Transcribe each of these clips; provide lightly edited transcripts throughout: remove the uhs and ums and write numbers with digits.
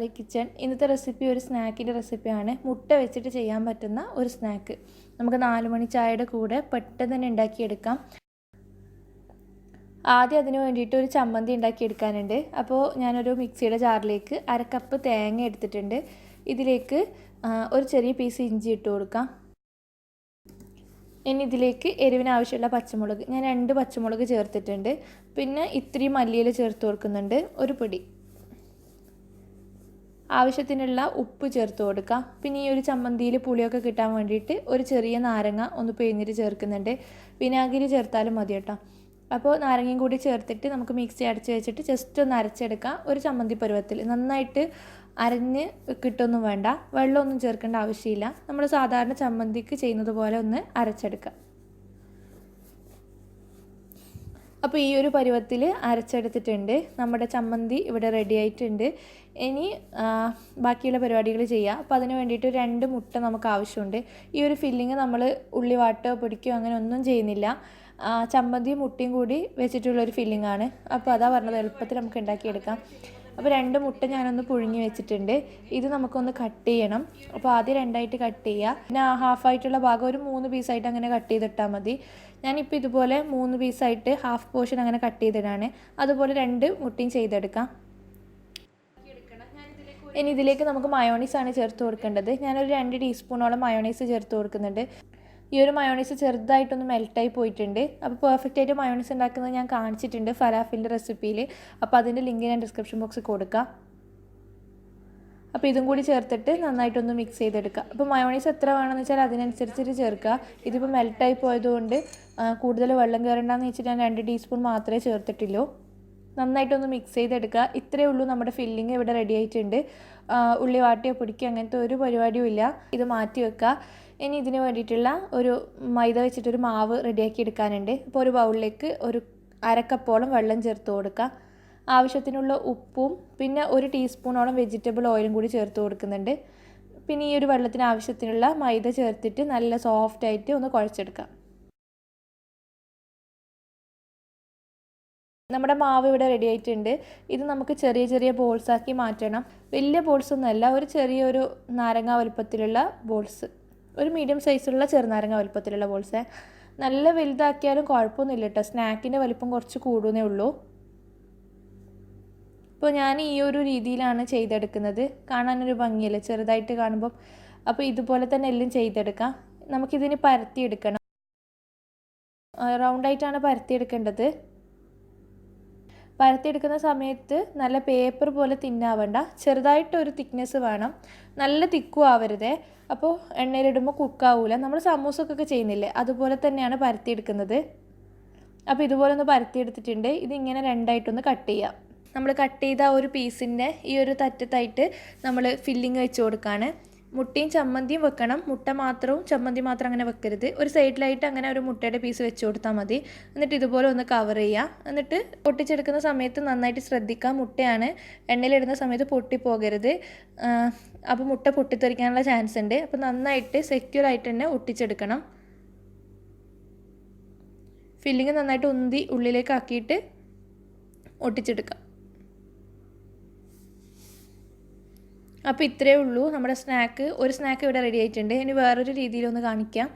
Sally kitchen. ഇന്നത്തെ recipe ഒരു സ്നാക്കിൻ്റെ റെസിപ്പിയാണ്. മുട്ട വെച്ചിട്ട് ചെയ്യാൻ പറ്റുന്ന ഒരു സ്നാക്ക്. നമുക്ക് 4 മണി ചായയുടെ കൂടെ പെട്ടെന്ന് തന്നെ ഉണ്ടാക്കിയെടുക്കാം. ആദ്യം അതിന് വേണ്ടിയിട്ട് ഒരു ചമ്മന്തി ഉണ്ടാക്കിയെടുക്കാനുണ്ട്. അപ്പോൾ ഞാനൊരു മിക്സിയുടെ ജാറിലേക്ക് 1/2 കപ്പ് തേങ്ങ എടുത്തിട്ടുണ്ട്. ഇതിലേക്ക് ഒരു ചെറിയ പീസ് ഇഞ്ചി ഇട്ട് കൊടുക്കാം. ഇനി ഇതിലേക്ക് എരിവിന് ആവശ്യമുള്ള പച്ചമുളക്, ഞാൻ 2 പച്ചമുളക് ചേർത്തിട്ടുണ്ട്. പിന്നെ ഇത്തിരി മല്ലിയില ചേർത്ത് കൊടുക്കുന്നുണ്ട്, ഒരു പിടി. ആവശ്യത്തിനുള്ള ഉപ്പ് ചേർത്ത് കൊടുക്കാം. പിന്നെ ഈ ഒരു ചമ്മന്തിയിൽ പുളിയൊക്കെ കിട്ടാൻ വേണ്ടിയിട്ട് ഒരു ചെറിയ നാരങ്ങ ഒന്ന് പിഴിഞ്ഞിട്ട് ചേർക്കുന്നുണ്ട്. വിനാഗിരി ചേർത്താലും മതി കേട്ടോ. അപ്പോൾ നാരങ്ങയും കൂടി ചേർത്തിട്ട് നമുക്ക് മിക്സി അടച്ച് വെച്ചിട്ട് ജസ്റ്റ് ഒന്ന് അരച്ചെടുക്കാം. ഒരു ചമ്മന്തി പരുവത്തിൽ നന്നായിട്ട് അരഞ്ഞ് കിട്ടൊന്നും വേണ്ട, വെള്ളമൊന്നും ചേർക്കേണ്ട ആവശ്യമില്ല. നമ്മൾ സാധാരണ ചമ്മന്തിക്ക് ചെയ്യുന്നത് പോലെ ഒന്ന് അരച്ചെടുക്കാം. അപ്പോൾ ഈ ഒരു പരുവത്തിൽ അരച്ചെടുത്തിട്ടുണ്ട്. നമ്മുടെ ചമ്മന്തി ഇവിടെ റെഡി ആയിട്ടുണ്ട്. ഇനി ബാക്കിയുള്ള പരിപാടികൾ ചെയ്യാം. അപ്പോൾ അതിന് വേണ്ടിയിട്ട് 2 മുട്ട നമുക്ക് ആവശ്യമുണ്ട്. ഈ ഒരു ഫില്ലിങ് നമ്മൾ ഉള്ളി വാട്ടോ പൊടിക്കുകയോ അങ്ങനെ ഒന്നും ചെയ്യുന്നില്ല. ചമ്മന്തിയും മുട്ടയും കൂടി വെച്ചിട്ടുള്ളൊരു ഫില്ലിംഗ് ആണ്. അപ്പോൾ അതാ പറഞ്ഞത്, എളുപ്പത്തിൽ നമുക്ക് ഉണ്ടാക്കിയെടുക്കാം. അപ്പോൾ 2 മുട്ട ഞാനൊന്ന് പുഴുങ്ങി വെച്ചിട്ടുണ്ട്. ഇത് നമുക്കൊന്ന് കട്ട് ചെയ്യണം. അപ്പോൾ ആദ്യം 2ആയിട്ട് കട്ട് ചെയ്യുക. പിന്നെ ഹാഫായിട്ടുള്ള ഭാഗം ഒരു 3 പീസായിട്ട് അങ്ങനെ കട്ട് ചെയ്തിട്ടാൽ മതി. ഞാനിപ്പോൾ ഇതുപോലെ 3 പീസായിട്ട് ഹാഫ് പോർഷൻ അങ്ങനെ കട്ട് ചെയ്തിടാണ്. അതുപോലെ 2 മുട്ടയും ചെയ്തെടുക്കാം. ഇനി ഇതിലേക്ക് നമുക്ക് മയോണൈസാണ് ചേർത്ത് കൊടുക്കേണ്ടത്. ഞാനൊരു 2 ടീസ്പൂണോളം മയോണൈസ് ചേർത്ത് കൊടുക്കുന്നുണ്ട്. ഈ ഒരു മയോണൈസ് ചെറുതായിട്ടൊന്ന് മെൽറ്റായി പോയിട്ടുണ്ട്. അപ്പോൾ പെർഫെക്റ്റ് ആയിട്ട് മയോണൈസ് ഉണ്ടാക്കുന്നത് ഞാൻ കാണിച്ചിട്ടുണ്ട് ഫലാഫിലിൻ്റെ റെസിപ്പിയിൽ. അപ്പോൾ അതിൻ്റെ ലിങ്ക് ഞാൻ ഡിസ്ക്രിപ്ഷൻ ബോക്സിൽ കൊടുക്കാം. അപ്പോൾ ഇതും കൂടി ചേർത്തിട്ട് നന്നായിട്ടൊന്ന് മിക്സ് ചെയ്തെടുക്കുക. അപ്പോൾ മയോണൈസ് എത്ര വേണമെന്ന് വെച്ചാൽ അതിനനുസരിച്ചിട്ട് ചേർക്കുക. ഇതിപ്പോൾ മെൽറ്റായി പോയതുകൊണ്ട് കൂടുതൽ വെള്ളം കയറണ്ടെന്ന് വെച്ചിട്ട് ഞാൻ 2 ടീസ്പൂൺ മാത്രമേ ചേർത്തിട്ടുള്ളൂ. നന്നായിട്ടൊന്ന് മിക്സ് ചെയ്തെടുക്കുക. ഇത്രയേ ഉള്ളൂ, നമ്മുടെ ഫില്ലിങ് ഇവിടെ റെഡി ആയിട്ടുണ്ട്. ഉള്ളി വാട്ടിയോ പൊടിക്കുക അങ്ങനത്തെ ഒരു പരിപാടിയും ഇല്ല. ഇത് മാറ്റി വെക്കുക. ഇനി ഇതിന് വേണ്ടിയിട്ടുള്ള ഒരു മൈദ വെച്ചിട്ടൊരു മാവ് റെഡിയാക്കി എടുക്കാനുണ്ട്. അപ്പോൾ ഒരു ബൗളിലേക്ക് ഒരു 1/2 കപ്പോളം വെള്ളം ചേർത്ത് കൊടുക്കുക. ആവശ്യത്തിനുള്ള ഉപ്പും പിന്നെ 1 ടീസ്പൂണോളം വെജിറ്റബിൾ ഓയിലും കൂടി ചേർത്ത് കൊടുക്കുന്നുണ്ട്. പിന്നെ ഈ ഒരു വെള്ളത്തിന് ആവശ്യത്തിനുള്ള മൈദ ചേർത്തിട്ട് നല്ല സോഫ്റ്റായിട്ട് ഒന്ന് കുഴച്ചെടുക്കാം. നമ്മുടെ മാവ് ഇവിടെ റെഡി ആയിട്ടുണ്ട്. ഇത് നമുക്ക് ചെറിയ ചെറിയ ബോൾസാക്കി മാറ്റണം. വലിയ ബോൾസൊന്നുമല്ല, ഒരു ചെറിയൊരു നാരങ്ങ വലുപ്പത്തിലുള്ള ബോൾസ്, ഒരു മീഡിയം സൈസുള്ള ചെറുനാരങ്ങ വലുപ്പത്തിലുള്ള ബോൾസ്. നല്ല വലുതാക്കിയാലും കുഴപ്പമൊന്നുമില്ല കേട്ടോ, സ്നാക്കിൻ്റെ വലിപ്പം കുറച്ച് കൂടുന്നേ ഉള്ളൂ. ഇപ്പോൾ ഞാൻ ഈ ഒരു രീതിയിലാണ് ചെയ്തെടുക്കുന്നത്. കാണാനൊരു ഭംഗിയല്ലേ ചെറുതായിട്ട് കാണുമ്പം. അപ്പോൾ ഇതുപോലെ തന്നെ എല്ലാം ചെയ്തെടുക്കാം. നമുക്കിതിന് പരത്തിയെടുക്കണം. റൗണ്ടായിട്ടാണ് പരത്തിയെടുക്കേണ്ടത്. പരത്തിയെടുക്കുന്ന സമയത്ത് നല്ല പേപ്പർ പോലെ തിന്നാവണ്ട, ചെറുതായിട്ടൊരു തിക്നെസ് വേണം, നല്ല തിക്കും ആവരുതേ. അപ്പോൾ എണ്ണയിലിടുമ്പോൾ കുക്കാവൂല. നമ്മൾ സമൂസക്കൊക്കെ ചെയ്യുന്നില്ലേ, അതുപോലെ തന്നെയാണ് പരത്തിയെടുക്കുന്നത്. അപ്പോൾ ഇതുപോലെ ഒന്ന് പരത്തിയെടുത്തിട്ടുണ്ട്. ഇതിങ്ങനെ 2ആയിട്ടൊന്ന് കട്ട് ചെയ്യാം. നമ്മൾ കട്ട് ചെയ്ത ഒരു പീസിൻ്റെ ഈ ഒരു തറ്റത്തായിട്ട് നമ്മൾ ഫില്ലിങ് വെച്ച് കൊടുക്കുകയാണ്. മുട്ടയും ചമ്മന്തിയും വെക്കണം. മുട്ട മാത്രവും ചമ്മന്തി മാത്രം അങ്ങനെ വെക്കരുത്. ഒരു സൈഡിലായിട്ട് അങ്ങനെ ഒരു മുട്ടയുടെ പീസ് വെച്ച് കൊടുത്താൽ മതി. എന്നിട്ട് ഇതുപോലെ ഒന്ന് കവർ ചെയ്യുക. എന്നിട്ട് പൊട്ടിച്ചെടുക്കുന്ന സമയത്ത് നന്നായിട്ട് ശ്രദ്ധിക്കുക. മുട്ടയാണ്, എണ്ണയിലിടുന്ന സമയത്ത് പൊട്ടിപ്പോകരുത്. അപ്പോൾ മുട്ട പൊട്ടിത്തെറിക്കാനുള്ള ചാൻസ് ഉണ്ട്. അപ്പോൾ നന്നായിട്ട് സെക്യൂറായിട്ട് തന്നെ ഒട്ടിച്ചെടുക്കണം. ഫില്ലിങ് നന്നായിട്ട് ഉന്തി ഉള്ളിലേക്ക് ആക്കിയിട്ട് ഒട്ടിച്ചെടുക്കാം. അപ്പോൾ ഇത്രയേ ഉള്ളൂ നമ്മുടെ സ്നാക്ക്. ഒരു സ്നാക്ക് ഇവിടെ റെഡി ആയിട്ടുണ്ട്. ഇനി വേറൊരു രീതിയിലൊന്ന് കാണിക്കാം.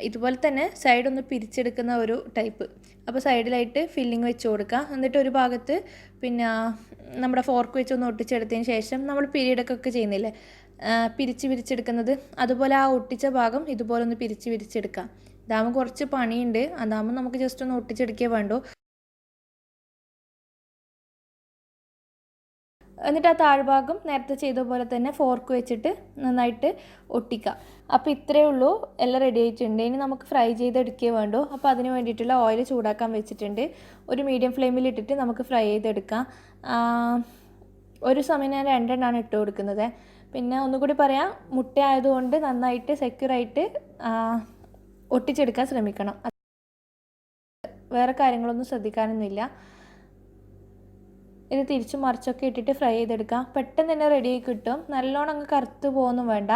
ഇതുപോലെ തന്നെ സൈഡൊന്ന് പിരിച്ചെടുക്കുന്ന ഒരു ടൈപ്പ്. അപ്പോൾ സൈഡിലായിട്ട് ഫില്ലിങ് വെച്ച് കൊടുക്കുക. എന്നിട്ട് ഒരു ഭാഗത്ത് പിന്നെ നമ്മുടെ ഫോർക്ക് വെച്ചൊന്ന് ഒട്ടിച്ചെടുത്തതിന് ശേഷം നമ്മൾ പിരീഡൊക്കെ ചെയ്യുന്നില്ലേ, പിരിച്ചെടുക്കുന്നത്, അതുപോലെ ആ ഒട്ടിച്ച ഭാഗം ഇതുപോലെ ഒന്ന് പിരിച്ചെടുക്കുക. ഇതാകുമ്പോൾ കുറച്ച് പണിയുണ്ട്. അതാകുമ്പോൾ നമുക്ക് ജസ്റ്റ് ഒന്ന് ഒട്ടിച്ചെടുക്കേ വേണ്ടൂ. എന്നിട്ട് ആ താഴ്ഭാഗം നേരത്തെ ചെയ്ത പോലെ തന്നെ ഫോർക്ക് വെച്ചിട്ട് നന്നായിട്ട് ഒട്ടിക്കുക. അപ്പോൾ ഇത്രയേ ഉള്ളൂ, എല്ലാം റെഡി ആയിട്ടുണ്ട്. ഇനി നമുക്ക് ഫ്രൈ ചെയ്തെടുക്കേ വേണ്ടൂ. അപ്പോൾ അതിന് വേണ്ടിയിട്ടുള്ള ഓയിൽ ചൂടാക്കാൻ വെച്ചിട്ടുണ്ട്. ഒരു മീഡിയം ഫ്ലെയിമിൽ ഇട്ടിട്ട് നമുക്ക് ഫ്രൈ ചെയ്തെടുക്കാം. ഒരു സമയം ഞാൻ 2 എണ്ണമാണ് ഇട്ട് കൊടുക്കുന്നത്. പിന്നെ ഒന്നുകൂടി പറയാം, മുട്ട ആയതുകൊണ്ട് നന്നായിട്ട് സെക്യൂറായിട്ട് ഒട്ടിച്ചെടുക്കാൻ ശ്രമിക്കണം. വേറെ കാര്യങ്ങളൊന്നും ശ്രദ്ധിക്കാനൊന്നുമില്ല. ഇത് തിരിച്ചു മറിച്ചൊക്കെ ഇട്ടിട്ട് ഫ്രൈ ചെയ്തെടുക്കാം. പെട്ടെന്ന് തന്നെ റെഡിയായി കിട്ടും. നല്ലോണം അങ്ങ് കറുത്ത് പോകുന്നു വേണ്ട.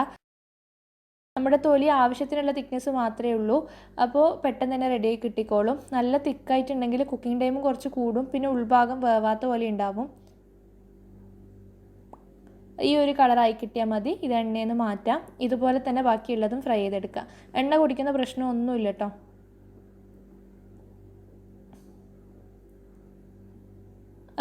നമ്മുടെ തൊലി ആവശ്യത്തിനുള്ള തിക്നെസ് മാത്രമേ ഉള്ളൂ. അപ്പോൾ പെട്ടെന്ന് തന്നെ റെഡിയായി കിട്ടിക്കോളും. നല്ല തിക്കായിട്ടുണ്ടെങ്കിൽ കുക്കിംഗ് ടൈമും കുറച്ച് കൂടും. പിന്നെ ഉൾഭാഗം വേവാത്ത പോലെ ഉണ്ടാവും. ഈ ഒരു കളറായി കിട്ടിയാൽ മതി. ഇത് എണ്ണയിൽ നിന്ന് മാറ്റാം. ഇതുപോലെ തന്നെ ബാക്കിയുള്ളതും ഫ്രൈ ചെയ്തെടുക്കാം. എണ്ണ കുടിക്കുന്ന പ്രശ്നമൊന്നുമില്ല കേട്ടോ.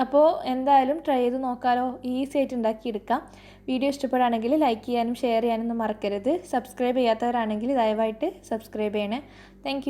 അപ്പോൾ എന്തായാലും ട്രൈ ചെയ്ത് നോക്കാമല്ലോ. ഈസി ആയിട്ട് ഉണ്ടാക്കിയെടുക്കാം. വീഡിയോ ഇഷ്ടപ്പെടുകയാണെങ്കിൽ ലൈക്ക് ചെയ്യാനും ഷെയർ ചെയ്യാനൊന്നും മറക്കരുത്. സബ്സ്ക്രൈബ് ചെയ്യാത്തവരാണെങ്കിൽ ദയവായിട്ട് സബ്സ്ക്രൈബ് ചെയ്യണേ. താങ്ക്